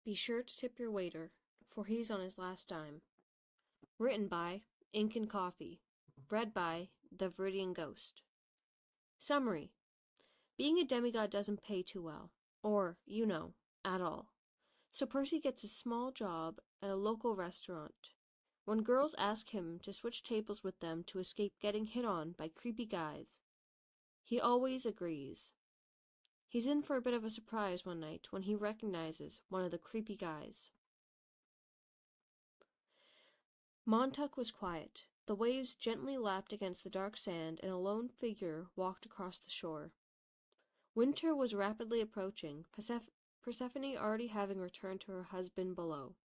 Be sure to tip your waiter, for he's on his last dime. Written by Ink and Coffee. Read by The Viridian Ghost. Summary. Being a demigod doesn't pay too well, or, at all. So Percy gets a small job at a local restaurant. When girls ask him to switch tables with them to escape getting hit on by creepy guys, he always agrees. He's in for a bit of a surprise one night when he recognizes one of the creepy guys. Montauk was quiet. The waves gently lapped against the dark sand, and a lone figure walked across the shore. Winter was rapidly approaching, Persephone already having returned to her husband below,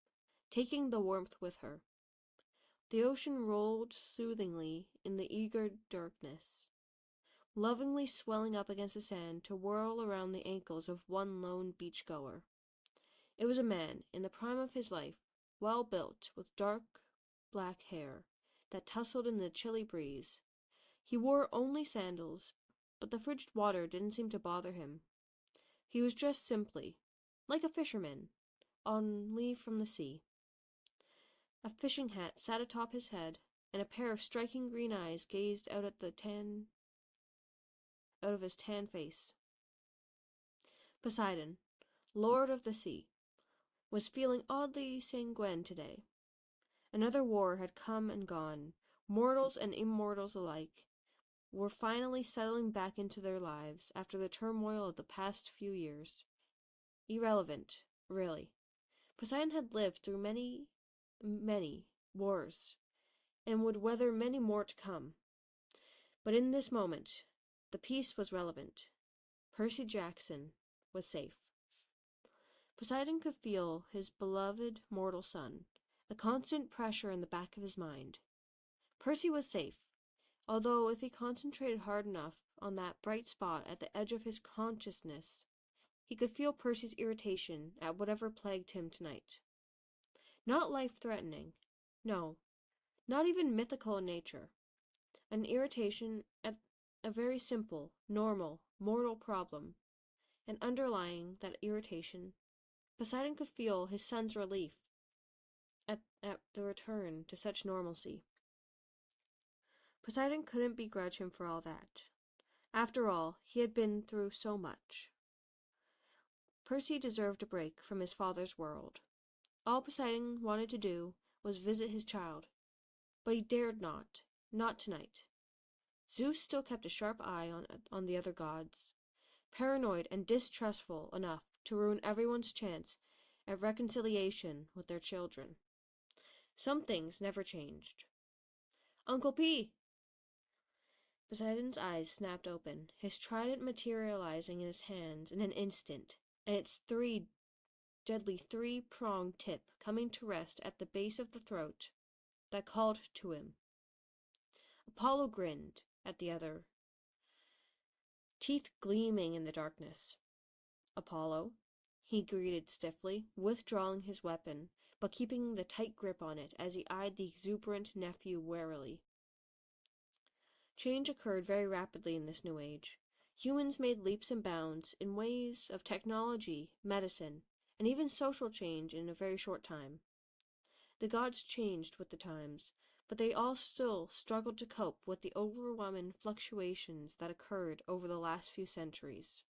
taking the warmth with her. The ocean rolled soothingly in the eager darkness, lovingly swelling up against the sand to whirl around the ankles of one lone beachgoer. It was a man, in the prime of his life, well built, with dark black hair that tousled in the chilly breeze. He wore only sandals, but the frigid water didn't seem to bother him. He was dressed simply, like a fisherman, on leave from the sea. A fishing hat sat atop his head, and a pair of striking green eyes gazed out of his tan face. Poseidon, lord of the sea, was feeling oddly sanguine today. Another war had come and gone. Mortals and immortals alike were finally settling back into their lives after the turmoil of the past few years. Irrelevant, really. Poseidon had lived through many, many wars, and would weather many more to come. But in this moment, the peace was relevant. Percy Jackson was safe. Poseidon could feel his beloved mortal son, a constant pressure in the back of his mind. Percy was safe, although if he concentrated hard enough on that bright spot at the edge of his consciousness, he could feel Percy's irritation at whatever plagued him tonight. Not life-threatening, no, not even mythical in nature. An irritation at a very simple, normal, mortal problem, and underlying that irritation, Poseidon could feel his son's relief at the return to such normalcy. Poseidon couldn't begrudge him for all that. After all, he had been through so much. Percy deserved a break from his father's world. All Poseidon wanted to do was visit his child, but he dared not tonight. Zeus still kept a sharp eye on the other gods, paranoid and distrustful enough to ruin everyone's chance at reconciliation with their children. Some things never changed. Uncle P! Poseidon's eyes snapped open, his trident materializing in his hands in an instant, and its deadly three-pronged tip coming to rest at the base of the throat that called to him. Apollo grinned at the other, teeth gleaming in the darkness. Apollo, he greeted stiffly, withdrawing his weapon, but keeping the tight grip on it as he eyed the exuberant nephew warily. Change occurred very rapidly in this new age. Humans made leaps and bounds in ways of technology, medicine, and even social change in a very short time. The gods changed with the times, but they all still struggled to cope with the overwhelming fluctuations that occurred over the last few centuries.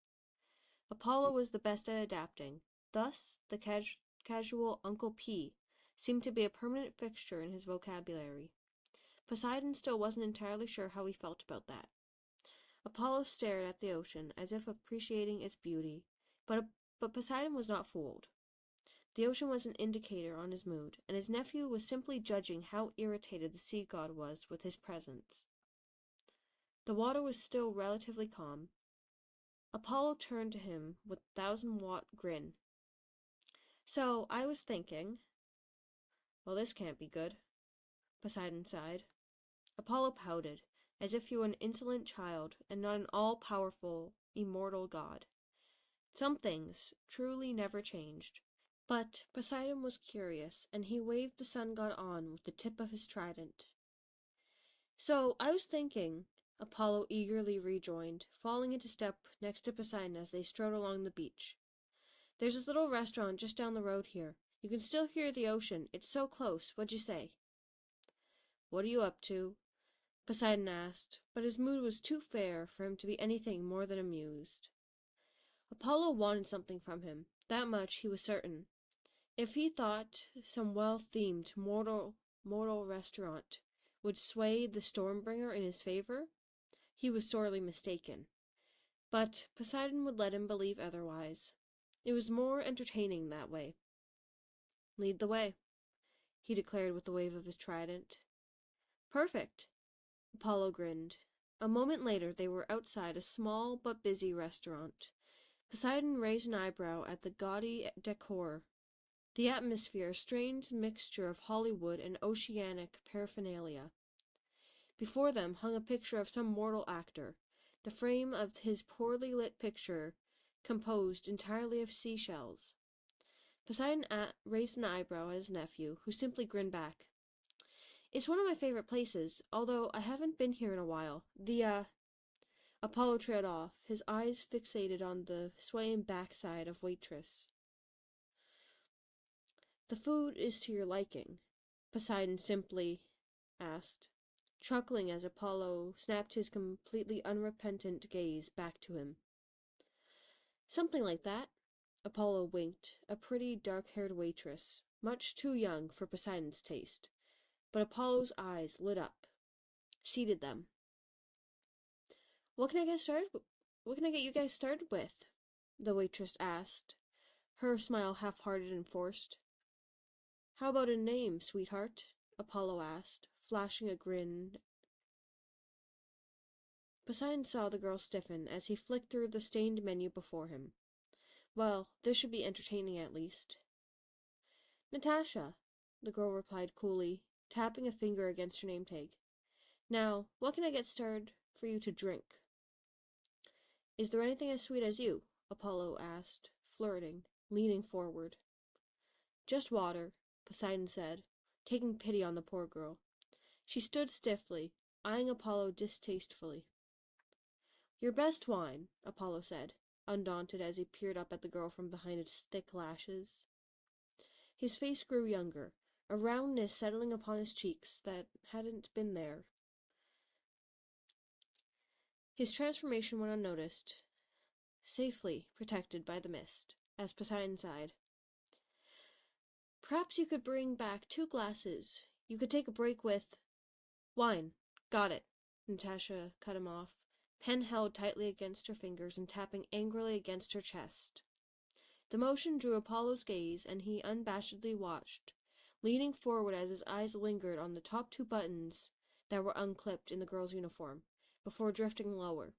Apollo was the best at adapting. Thus, the casual Uncle P seemed to be a permanent fixture in his vocabulary. Poseidon still wasn't entirely sure how he felt about that. Apollo stared at the ocean as if appreciating its beauty, but Poseidon was not fooled. The ocean was an indicator on his mood, and his nephew was simply judging how irritated the sea god was with his presence. The water was still relatively calm. Apollo turned to him with a 1,000-watt grin. So, I was thinking... Well, this can't be good. Poseidon sighed. Apollo pouted, as if he were an insolent child and not an all-powerful, immortal god. Some things truly never changed. But Poseidon was curious, and he waved the sun god on with the tip of his trident. So, I was thinking, Apollo eagerly rejoined, falling into step next to Poseidon as they strode along the beach. There's this little restaurant just down the road here. You can still hear the ocean. It's so close. What'd you say?" "What are you up to?" Poseidon asked, but his mood was too fair for him to be anything more than amused. Apollo wanted something from him. That much he was certain. If he thought some well-themed mortal restaurant would sway the Stormbringer in his favor, he was sorely mistaken. But Poseidon would let him believe otherwise. It was more entertaining that way. "Lead the way," he declared with a wave of his trident. "Perfect!" Apollo grinned. A moment later they were outside a small but busy restaurant. Poseidon raised an eyebrow at the gaudy decor. The atmosphere a strange mixture of Hollywood and oceanic paraphernalia. Before them hung a picture of some mortal actor, the frame of his poorly lit picture composed entirely of seashells. Poseidon raised an eyebrow at his nephew, who simply grinned back. "It's one of my favorite places, although I haven't been here in a while. Apollo trailed off, his eyes fixated on the swaying backside of waitress. "The food is to your liking?" Poseidon simply asked, chuckling as Apollo snapped his completely unrepentant gaze back to him. "Something like that." Apollo winked, a pretty, dark-haired waitress, much too young for Poseidon's taste. But Apollo's eyes lit up. Seated them. What can I get you guys started with?" the waitress asked, her smile half-hearted and forced. "How about a name, sweetheart?" Apollo asked, flashing a grin. Poseidon saw the girl stiffen as he flicked through the stained menu before him. Well, this should be entertaining at least. "Natasha," the girl replied coolly, tapping a finger against her name tag. "Now, what can I get started for you to drink?" "Is there anything as sweet as you?" Apollo asked, flirting, leaning forward. "Just water," Poseidon said, taking pity on the poor girl. She stood stiffly, eyeing Apollo distastefully. "Your best wine," Apollo said, undaunted as he peered up at the girl from behind his thick lashes. His face grew younger, a roundness settling upon his cheeks that hadn't been there. His transformation went unnoticed, safely protected by the mist, as Poseidon sighed. "Perhaps you could bring back 2 glasses. You could take a break with—" "Wine. Got it," Natasha cut him off, pen held tightly against her fingers and tapping angrily against her chest. The motion drew Apollo's gaze, and he unabashedly watched, leaning forward as his eyes lingered on the top 2 buttons that were unclipped in the girl's uniform, before drifting lower.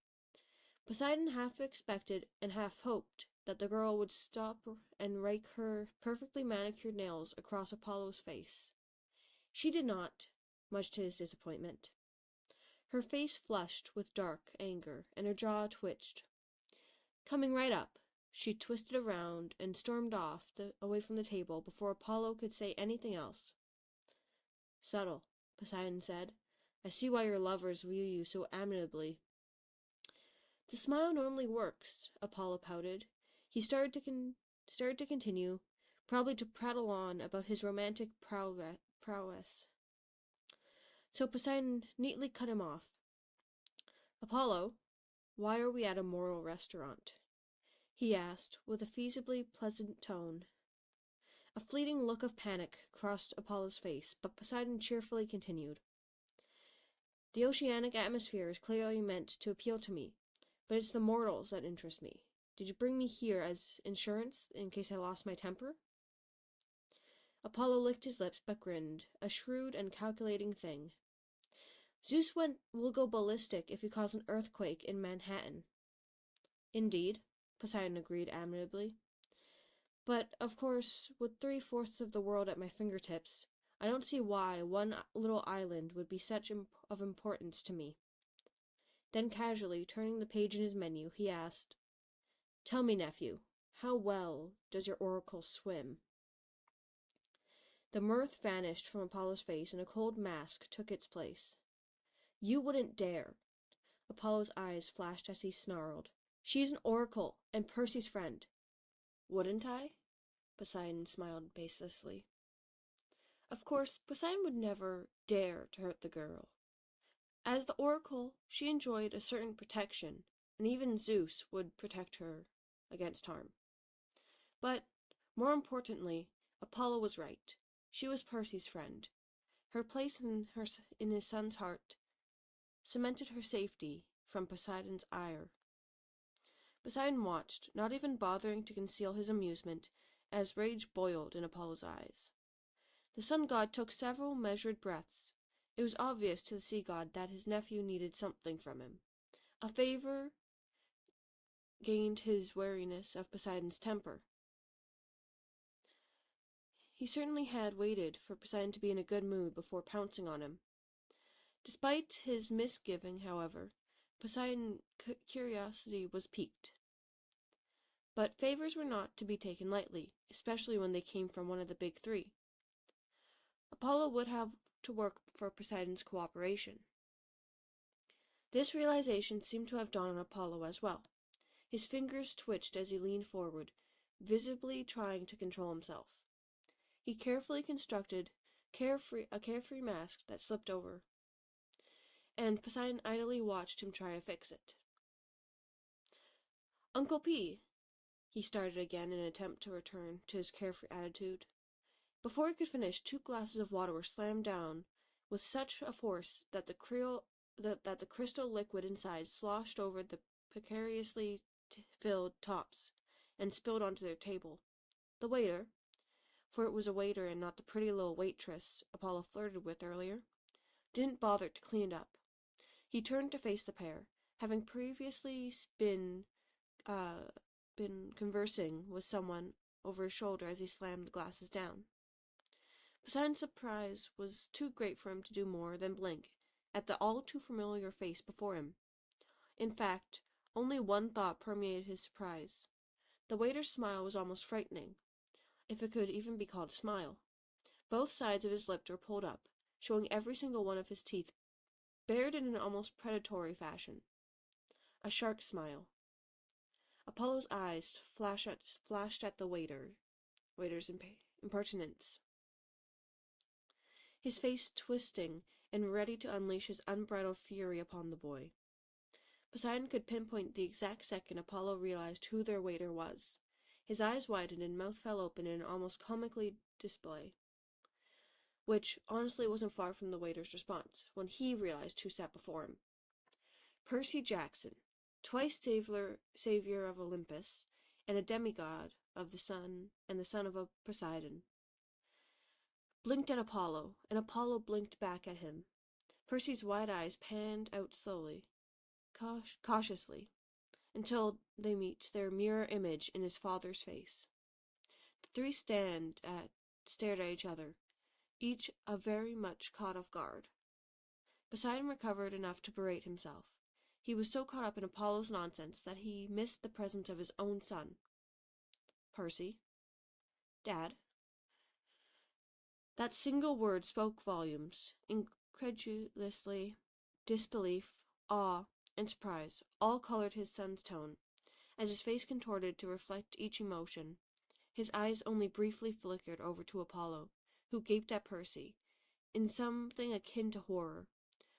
Poseidon half expected and half hoped that the girl would stop and rake her perfectly manicured nails across Apollo's face. She did not, much to his disappointment. Her face flushed with dark anger, and her jaw twitched. Coming right up, she twisted around and stormed away from the table before Apollo could say anything else. "Subtle," Poseidon said. "I see why your lovers view you so amiably." "The smile normally works," Apollo pouted. He started to continue, probably to prattle on about his romantic prowess. So Poseidon neatly cut him off. "Apollo, why are we at a mortal restaurant?" he asked, with a feasibly pleasant tone. A fleeting look of panic crossed Apollo's face, but Poseidon cheerfully continued. "The oceanic atmosphere is clearly meant to appeal to me, but it's the mortals that interest me. Did you bring me here as insurance in case I lost my temper?" Apollo licked his lips but grinned, a shrewd and calculating thing. "Zeus will go ballistic if you cause an earthquake in Manhattan." "Indeed," Poseidon agreed amiably. "But, of course, with 3/4 of the world at my fingertips, I don't see why one little island would be such of importance to me." Then casually, turning the page in his menu, he asked, "Tell me, nephew, how well does your oracle swim?" The mirth vanished from Apollo's face, and a cold mask took its place. "You wouldn't dare!" Apollo's eyes flashed as he snarled. "She's an oracle, and Percy's friend." Wouldn't I? Poseidon smiled baselessly. Of course, Poseidon would never dare to hurt the girl. As the oracle, she enjoyed a certain protection, and even Zeus would protect her against harm. But, more importantly, Apollo was right. She was Percy's friend. Her place in his son's heart cemented her safety from Poseidon's ire. Poseidon watched, not even bothering to conceal his amusement, as rage boiled in Apollo's eyes. The sun god took several measured breaths. It was obvious to the sea god that his nephew needed something from him. A favor gained his wariness of Poseidon's temper. He certainly had waited for Poseidon to be in a good mood before pouncing on him. Despite his misgiving, however, Poseidon's curiosity was piqued. But favors were not to be taken lightly, especially when they came from one of the big three. Apollo would have to work for Poseidon's cooperation. This realization seemed to have dawned on Apollo as well. His fingers twitched as he leaned forward, visibly trying to control himself. He carefully constructed a carefree mask that slipped over, and Poseidon idly watched him try to fix it. Uncle P, he started again in an attempt to return to his carefree attitude. Before he could finish, 2 glasses of water were slammed down with such a force that the crystal liquid inside sloshed over the precariously filled tops and spilled onto their table. The waiter, for it was a waiter and not the pretty little waitress Apollo flirted with earlier, didn't bother to clean it up. He turned to face the pair, having previously been conversing with someone over his shoulder as he slammed the glasses down. Poseidon's surprise was too great for him to do more than blink at the all too familiar face before him. In fact, only one thought permeated his surprise. The waiter's smile was almost frightening, if it could even be called a smile. Both sides of his lips were pulled up, showing every single one of his teeth, bared in an almost predatory fashion. A shark smile. Apollo's eyes flashed at the waiter's impertinence, his face twisting and ready to unleash his unbridled fury upon the boy. Poseidon could pinpoint the exact second Apollo realized who their waiter was. His eyes widened and mouth fell open in an almost comically display, which honestly wasn't far from the waiter's response when he realized who sat before him. Percy Jackson, twice savior of Olympus, and a demigod of the sun and the son of a Poseidon, blinked at Apollo, and Apollo blinked back at him. Percy's wide eyes panned out slowly, cautiously, until they meet their mirror image in his father's face. The three stared at each other, each very much caught off guard. Poseidon recovered enough to berate himself. He was so caught up in Apollo's nonsense that he missed the presence of his own son. Percy. Dad. That single word spoke volumes. Incredulously, disbelief, awe, and surprise all colored his son's tone. As his face contorted to reflect each emotion, his eyes only briefly flickered over to Apollo, who gaped at Percy, in something akin to horror,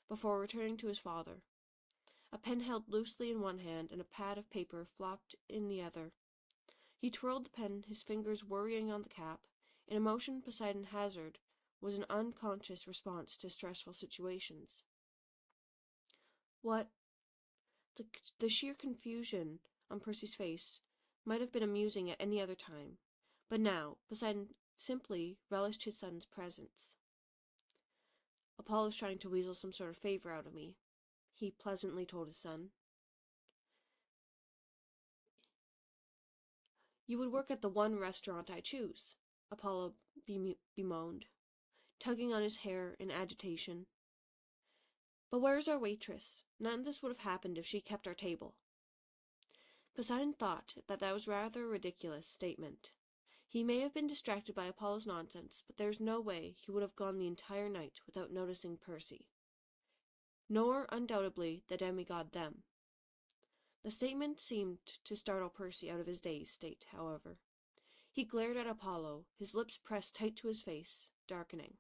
before returning to his father. A pen held loosely in one hand and a pad of paper flopped in the other. He twirled the pen, his fingers worrying on the cap. An emotion Poseidon hazarded was an unconscious response to stressful situations. What? The sheer confusion on Percy's face might have been amusing at any other time, but now Poseidon simply relished his son's presence. Apollo's trying to weasel some sort of favor out of me, he pleasantly told his son. You would work at the one restaurant I choose, Apollo bemoaned, tugging on his hair in agitation. But where's our waitress? None of this would have happened if she kept our table. Poseidon thought that was rather a ridiculous statement. He may have been distracted by Apollo's nonsense, but there's no way he would have gone the entire night without noticing Percy. Nor, undoubtedly, the demigod them. The statement seemed to startle Percy out of his dazed state, however. He glared at Apollo, his lips pressed tight to his face, darkening.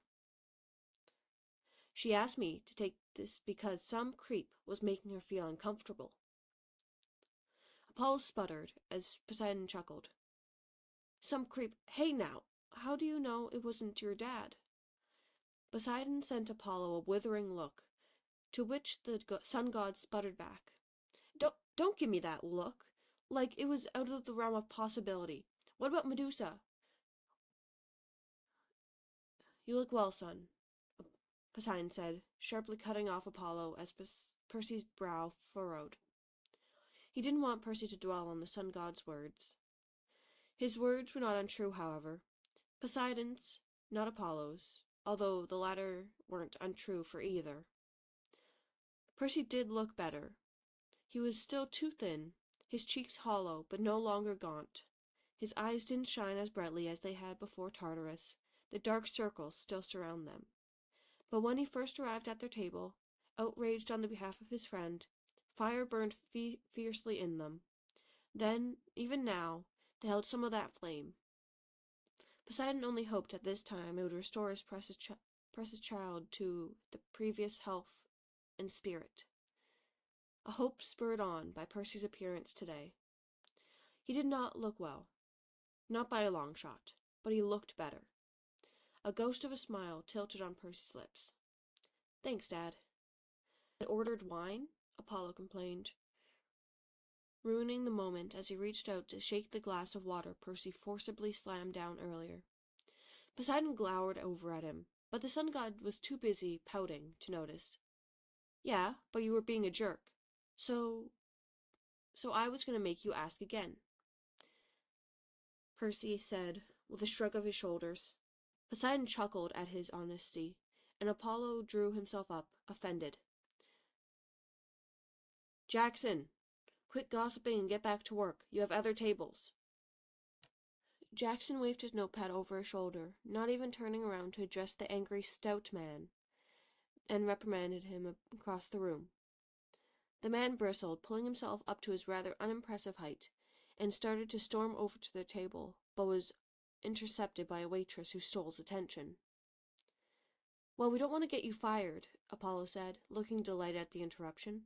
She asked me to take this because some creep was making her feel uncomfortable. Apollo sputtered as Poseidon chuckled. Some creep. Hey now, how do you know it wasn't your dad? Poseidon sent Apollo a withering look, to which the sun god sputtered back. Don't give me that look, like it was out of the realm of possibility. What about Medusa? You look well, son, Poseidon said, sharply cutting off Apollo as Percy's brow furrowed. He didn't want Percy to dwell on the sun god's words. His words were not untrue, however. Poseidon's, not Apollo's, although the latter weren't untrue for either. Percy did look better. He was still too thin, his cheeks hollow but no longer gaunt. His eyes didn't shine as brightly as they had before Tartarus. The dark circles still surround them. But when he first arrived at their table, outraged on the behalf of his friend, fire burned fiercely in them. Then, even now, they held some of that flame. Poseidon only hoped at this time it would restore his precious child to the previous health and spirit. A hope spurred on by Percy's appearance today. He did not look well, not by a long shot, but he looked better. A ghost of a smile tilted on Percy's lips. Thanks, Dad. I ordered wine, Apollo complained, ruining the moment as he reached out to shake the glass of water Percy forcibly slammed down earlier. Poseidon glowered over at him, but the sun god was too busy pouting to notice. Yeah, but you were being a jerk. So I was going to make you ask again, Percy said, with a shrug of his shoulders. Poseidon chuckled at his honesty, and Apollo drew himself up, offended. Jackson, quit gossiping and get back to work. You have other tables. Jackson waved his notepad over his shoulder, not even turning around to address the angry stout man, and reprimanded him across the room. The man bristled, pulling himself up to his rather unimpressive height, and started to storm over to their table, but was intercepted by a waitress who stole his attention. Well, we don't want to get you fired, Apollo said, looking delighted at the interruption.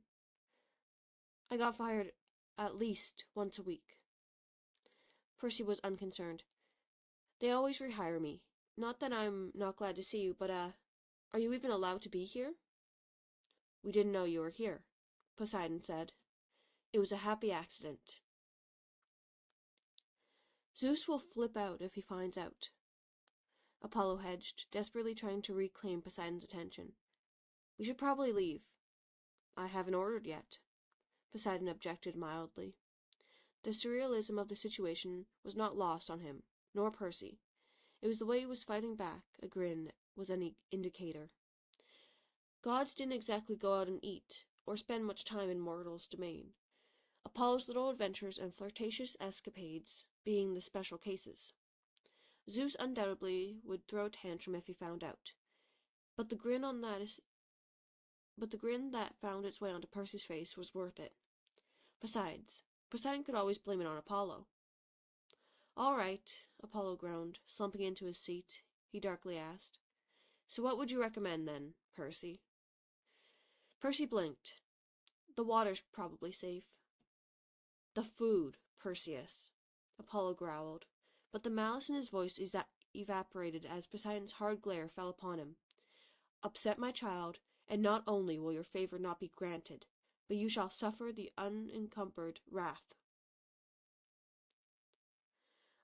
I got fired at least once a week. Percy was unconcerned. They always rehire me. Not that I'm not glad to see you, but, are you even allowed to be here? We didn't know you were here, Poseidon said. It was a happy accident. Zeus will flip out if he finds out. Apollo hedged, desperately trying to reclaim Poseidon's attention. We should probably leave. I haven't ordered yet, Poseidon objected mildly. The surrealism of the situation was not lost on him, nor Percy. It was the way he was fighting back. A grin was any indicator. Gods didn't exactly go out and eat, or spend much time in mortals' domain. Apollo's little adventures and flirtatious escapades being the special cases. Zeus undoubtedly would throw a tantrum if he found out. But the grin that found its way onto Percy's face was worth it. Besides, Poseidon could always blame it on Apollo. All right, Apollo groaned, slumping into his seat. He darkly asked, So what would you recommend, then, Percy? Percy blinked. The water's probably safe. The food, Perseus, Apollo growled, but the malice in his voice evaporated as Poseidon's hard glare fell upon him. Upset my child, and not only will your favor not be granted, but you shall suffer the unencumbered wrath.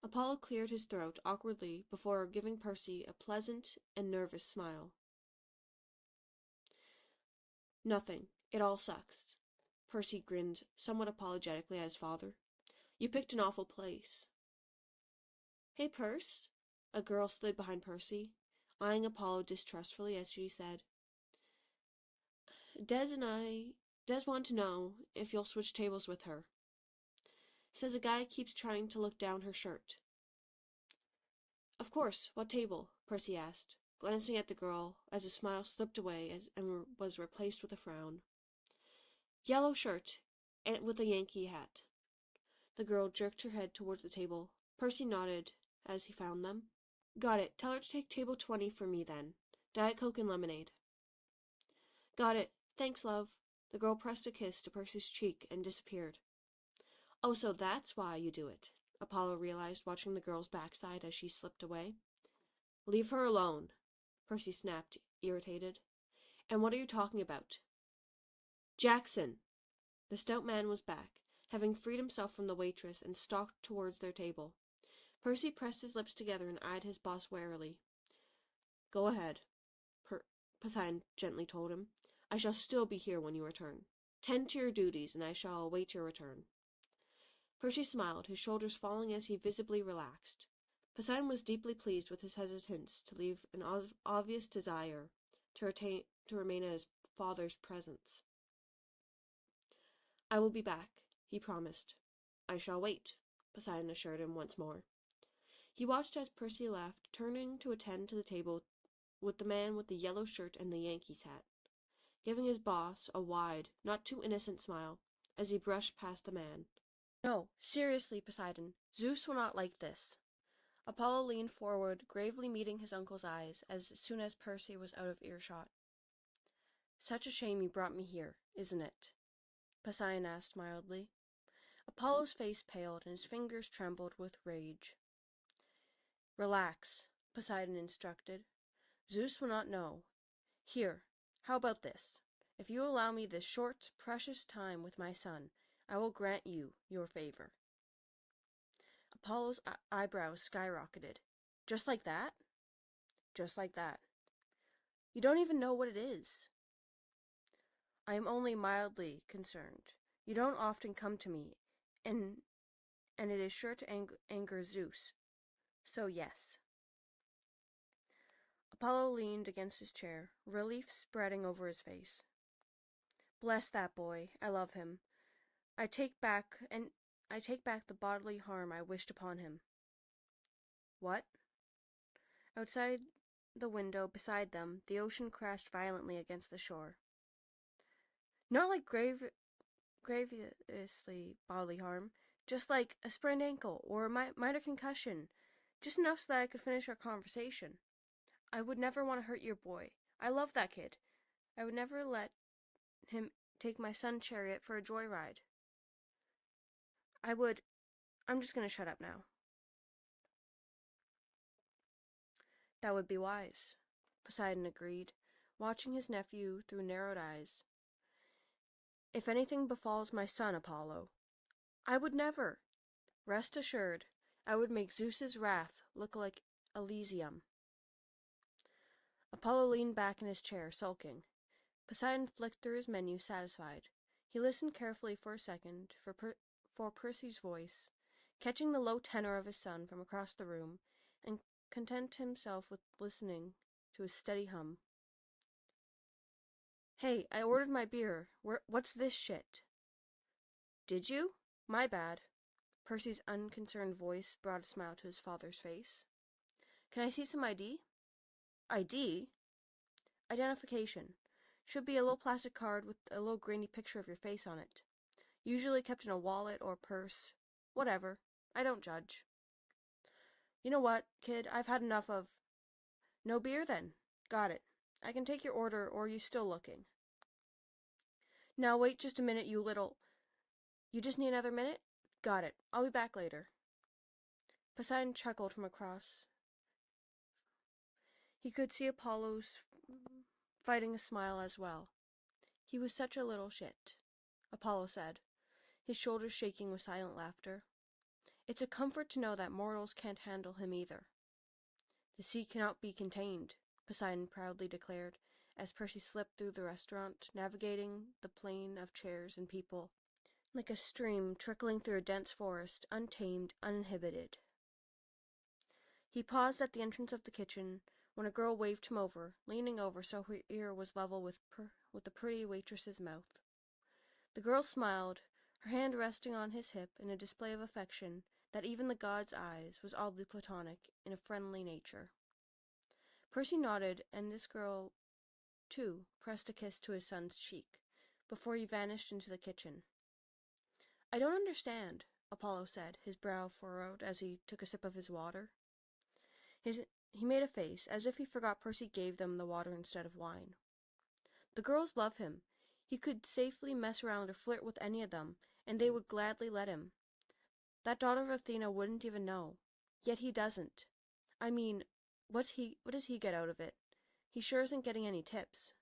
Apollo cleared his throat awkwardly before giving Percy a pleasant and nervous smile. Nothing. It all sucks. Percy grinned somewhat apologetically at his father. You picked an awful place. Hey, Perce? A girl slid behind Percy, eyeing Apollo distrustfully as she said, Des want to know if you'll switch tables with her. Says a guy keeps trying to look down her shirt. Of course, what table? Percy asked, glancing at the girl as a smile slipped away and was replaced with a frown. Yellow shirt, and with a Yankee hat. The girl jerked her head towards the table. Percy nodded as he found them. Got it. Tell her to take table 20 for me then. Diet Coke and lemonade. Got it. Thanks, love. The girl pressed a kiss to Percy's cheek and disappeared. Oh, so that's why you do it, Apollo realized, watching the girl's backside as she slipped away. Leave her alone, Percy snapped, irritated. And what are you talking about? Jackson! The stout man was back, having freed himself from the waitress, and stalked towards their table. Percy pressed his lips together and eyed his boss warily. Go ahead, Poseidon gently told him. I shall still be here when you return. Tend to your duties, and I shall await your return. Percy smiled, his shoulders falling as he visibly relaxed. Poseidon was deeply pleased with his hesitance to leave an obvious desire to remain in his father's presence. I will be back, he promised. I shall wait, Poseidon assured him once more. He watched as Percy left, turning to attend to the table with the man with the yellow shirt and the Yankees hat, giving his boss a wide, not too innocent smile as he brushed past the man. No, seriously, Poseidon, Zeus will not like this. Apollo leaned forward, gravely meeting his uncle's eyes as soon as Percy was out of earshot. Such a shame you brought me here, isn't it? Poseidon asked mildly. Apollo's face paled and his fingers trembled with rage. Relax, Poseidon instructed. Zeus will not know. Here, how about this? If you allow me this short, precious time with my son, I will grant you your favor. Apollo's eyebrows skyrocketed. Just like that? Just like that. You don't even know what it is. I am only mildly concerned. You don't often come to me, and it is sure to anger Zeus. So yes. Apollo leaned against his chair, relief spreading over his face. Bless that boy. I love him. I take back the bodily harm I wished upon him. What? Outside the window beside them, the ocean crashed violently against the shore. Not like grievously bodily harm, just like a sprained ankle or a minor concussion, just enough so that I could finish our conversation. I would never want to hurt your boy. I love that kid. I would never let him take my son's chariot for a joyride. I'm just going to shut up now. That would be wise, Poseidon agreed, watching his nephew through narrowed eyes. If anything befalls my son, Apollo, I would never. Rest assured, I would make Zeus's wrath look like Elysium. Apollo leaned back in his chair, sulking. Poseidon flicked through his menu, satisfied. He listened carefully for a second for Percy's voice, catching the low tenor of his son from across the room, and content himself with listening to his steady hum. Hey, I ordered my beer. What's this shit? Did you? My bad. Percy's unconcerned voice brought a smile to his father's face. Can I see some ID? ID? Identification. Should be a little plastic card with a little grainy picture of your face on it. Usually kept in a wallet or purse. Whatever. I don't judge. You know what, kid? I've had enough of... No beer, then? Got it. I can take your order, or are you still looking? Now wait just a minute, you little... You just need another minute? Got it. I'll be back later. Poseidon chuckled from across. He could see Apollo's fighting a smile as well. He was such a little shit, Apollo said, his shoulders shaking with silent laughter. It's a comfort to know that mortals can't handle him either. The sea cannot be contained, Poseidon proudly declared, as Percy slipped through the restaurant, navigating the plain of chairs and people, like a stream trickling through a dense forest, untamed, uninhibited. He paused at the entrance of the kitchen when a girl waved him over, leaning over so her ear was level with the pretty waitress's mouth. The girl smiled, her hand resting on his hip in a display of affection that even the god's eyes was oddly platonic in a friendly nature. Percy nodded, and this girl, too, pressed a kiss to his son's cheek, before he vanished into the kitchen. I don't understand, Apollo said, his brow furrowed as he took a sip of his water. He made a face, as if he forgot Percy gave them the water instead of wine. The girls love him. He could safely mess around or flirt with any of them, and they would gladly let him. That daughter of Athena wouldn't even know. Yet he doesn't. I mean, what does he get out of it? He sure isn't getting any tips.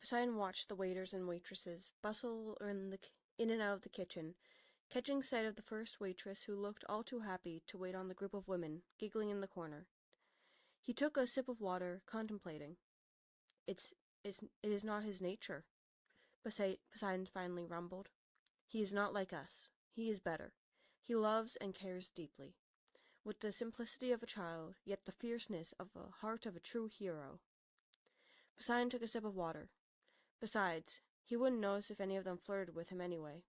Poseidon watched the waiters and waitresses bustle in and out of the kitchen, catching sight of the first waitress, who looked all too happy to wait on the group of women giggling in the corner. He took a sip of water, contemplating. It is not his nature, Poseidon finally rumbled. He is not like us. He is better. He loves and cares deeply, with the simplicity of a child, yet the fierceness of the heart of a true hero. Poseidon took a sip of water. Besides, he wouldn't notice if any of them flirted with him anyway.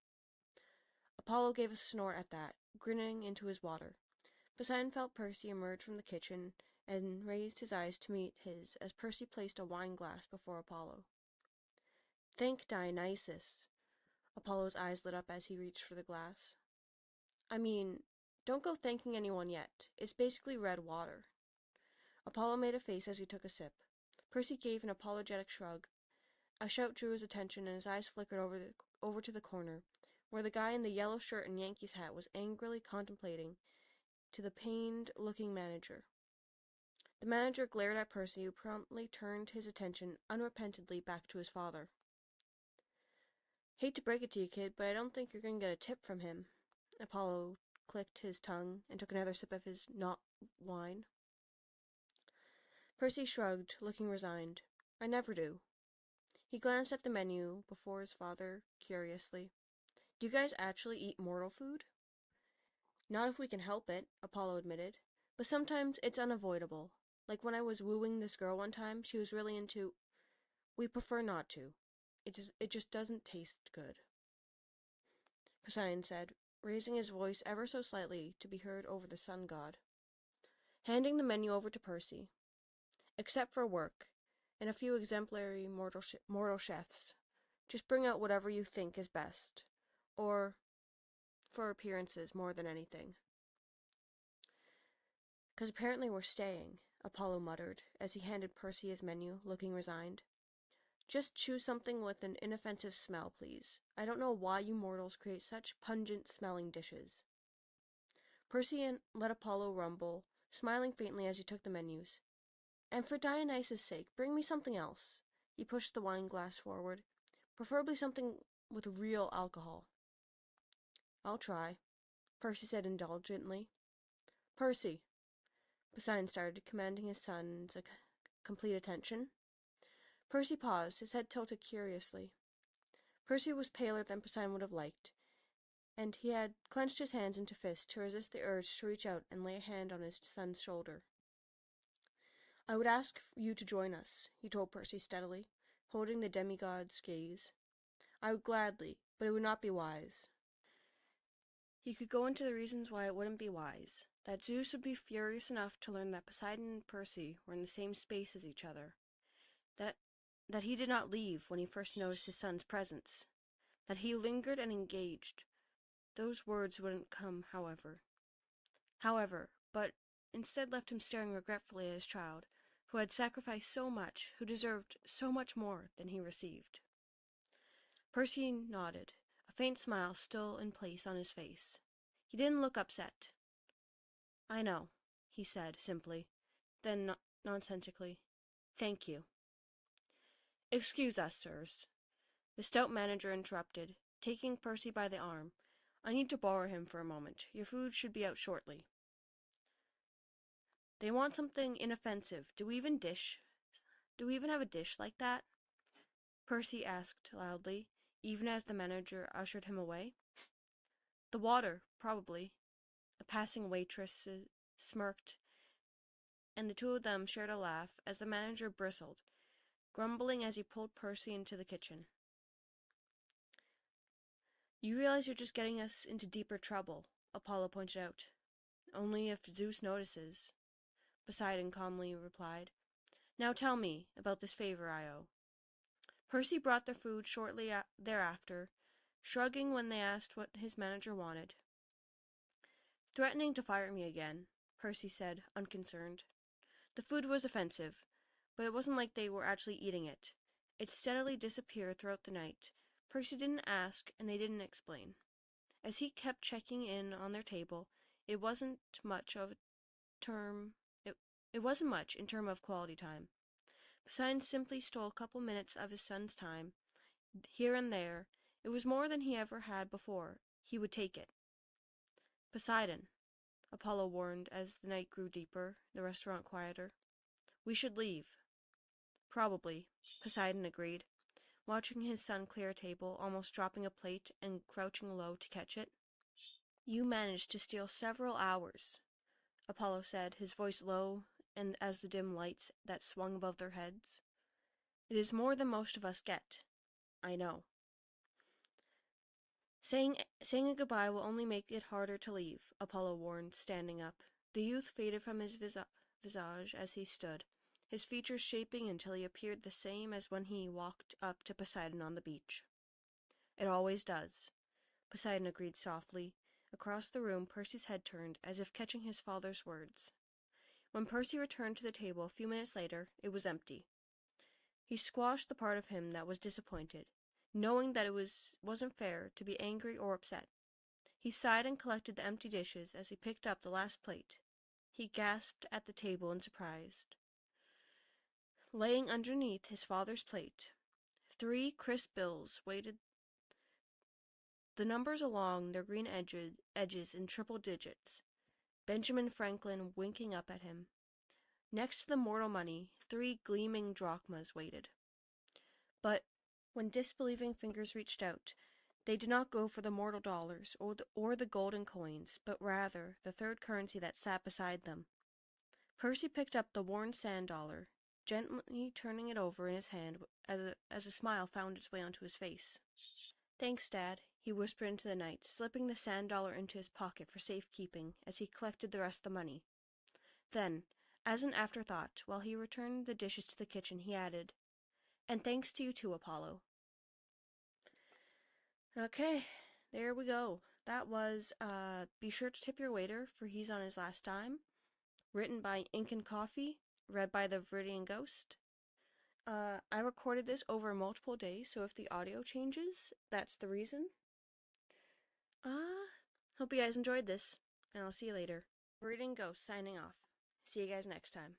Apollo gave a snort at that, grinning into his water. Poseidon felt Percy emerge from the kitchen and raised his eyes to meet his as Percy placed a wine glass before Apollo. Thank Dionysus. Apollo's eyes lit up as he reached for the glass. I mean, don't go thanking anyone yet. It's basically red water. Apollo made a face as he took a sip. Percy gave an apologetic shrug. A shout drew his attention, and his eyes flickered over to the corner, where the guy in the yellow shirt and Yankees hat was angrily contemplating to the pained-looking manager. The manager glared at Percy, who promptly turned his attention unrepentantly back to his father. Hate to break it to you, kid, but I don't think you're going to get a tip from him. Apollo clicked his tongue and took another sip of his not wine. Percy shrugged, looking resigned. I never do. He glanced at the menu before his father curiously. Do you guys actually eat mortal food? Not if we can help it, Apollo admitted. But sometimes it's unavoidable. Like when I was wooing this girl one time, she was really into... We prefer not to. It just doesn't taste good. Poseidon said, raising his voice ever so slightly to be heard over the sun god. Handing the menu over to Percy. Except for work, and a few exemplary mortal chefs. Just bring out whatever you think is best. Or for appearances more than anything. "'Cause apparently we're staying," Apollo muttered, as he handed Percy his menu, looking resigned. "Just choose something with an inoffensive smell, please. I don't know why you mortals create such pungent-smelling dishes." Percy let Apollo rumble, smiling faintly as he took the menus. "And for Dionysus' sake, bring me something else." He pushed the wine glass forward. "Preferably something with real alcohol." "I'll try," Percy said indulgently. "Percy," Poseidon started, commanding his son's complete attention. Percy paused, his head tilted curiously. Percy was paler than Poseidon would have liked, and he had clenched his hands into fists to resist the urge to reach out and lay a hand on his son's shoulder. "I would ask you to join us," he told Percy steadily, holding the demigod's gaze. "I would gladly, but it would not be wise." He could go into the reasons why it wouldn't be wise. That Zeus would be furious enough to learn that Poseidon and Percy were in the same space as each other. That he did not leave when he first noticed his son's presence. That he lingered and engaged. Those words wouldn't come, however, but instead left him staring regretfully at his child, who had sacrificed so much, who deserved so much more than he received. Percy nodded, a faint smile still in place on his face. He didn't look upset. "I know," he said simply, then nonsensically, "Thank you." "Excuse us, sirs," the stout manager interrupted, taking Percy by the arm. "I need to borrow him for a moment. Your food should be out shortly." "They want something inoffensive. Do we even have a dish like that?" Percy asked loudly, even as the manager ushered him away. "The water, probably." A passing waitress smirked, and the two of them shared a laugh as the manager bristled, grumbling as he pulled Percy into the kitchen. "You realize you're just getting us into deeper trouble," Apollo pointed out. "Only if Zeus notices," Poseidon calmly replied. "Now tell me about this favor I owe." Percy brought their food shortly thereafter, shrugging when they asked what his manager wanted. "Threatening to fire me again," Percy said, unconcerned. The food was offensive, but it wasn't like they were actually eating it. It steadily disappeared throughout the night. Percy didn't ask, and they didn't explain. As he kept checking in on their table, it wasn't much of a term. It wasn't much in terms of quality time. Poseidon simply stole a couple minutes of his son's time, here and there. It was more than he ever had before. He would take it. Poseidon, Apollo warned as the night grew deeper, the restaurant quieter. We should leave. Probably, Poseidon agreed, watching his son clear a table, almost dropping a plate and crouching low to catch it. You managed to steal several hours, Apollo said, his voice low and as the dim lights that swung above their heads. It is more than most of us get. I know. Saying a goodbye will only make it harder to leave, Apollo warned, standing up. The youth faded from his visage as he stood, his features shaping until he appeared the same as when he walked up to Poseidon on the beach. It always does, Poseidon agreed softly. Across the room, Percy's head turned, as if catching his father's words. When Percy returned to the table a few minutes later, it was empty. He squashed the part of him that was disappointed, knowing that it wasn't fair to be angry or upset. He sighed and collected the empty dishes as he picked up the last plate. He gasped at the table in surprise. Laying underneath his father's plate, 3 crisp bills waited, the numbers along their green edges in triple digits. Benjamin Franklin winking up at him. Next to the mortal money, 3 gleaming drachmas waited. But when disbelieving fingers reached out, they did not go for the mortal dollars or the golden coins, but rather the third currency that sat beside them. Percy picked up the worn sand dollar, gently turning it over in his hand as a smile found its way onto his face. Thanks, Dad, he whispered into the night, slipping the sand dollar into his pocket for safekeeping as he collected the rest of the money. Then, as an afterthought, while he returned the dishes to the kitchen, he added, "And thanks to you too, Apollo." Okay, there we go. That was Be Sure to Tip Your Waiter, for he's on his last time. Written by Ink and Coffee, read by the Viridian Ghost. I recorded this over multiple days, so if the audio changes, that's the reason. Hope you guys enjoyed this, and I'll see you later. Viridian Ghost signing off. See you guys next time.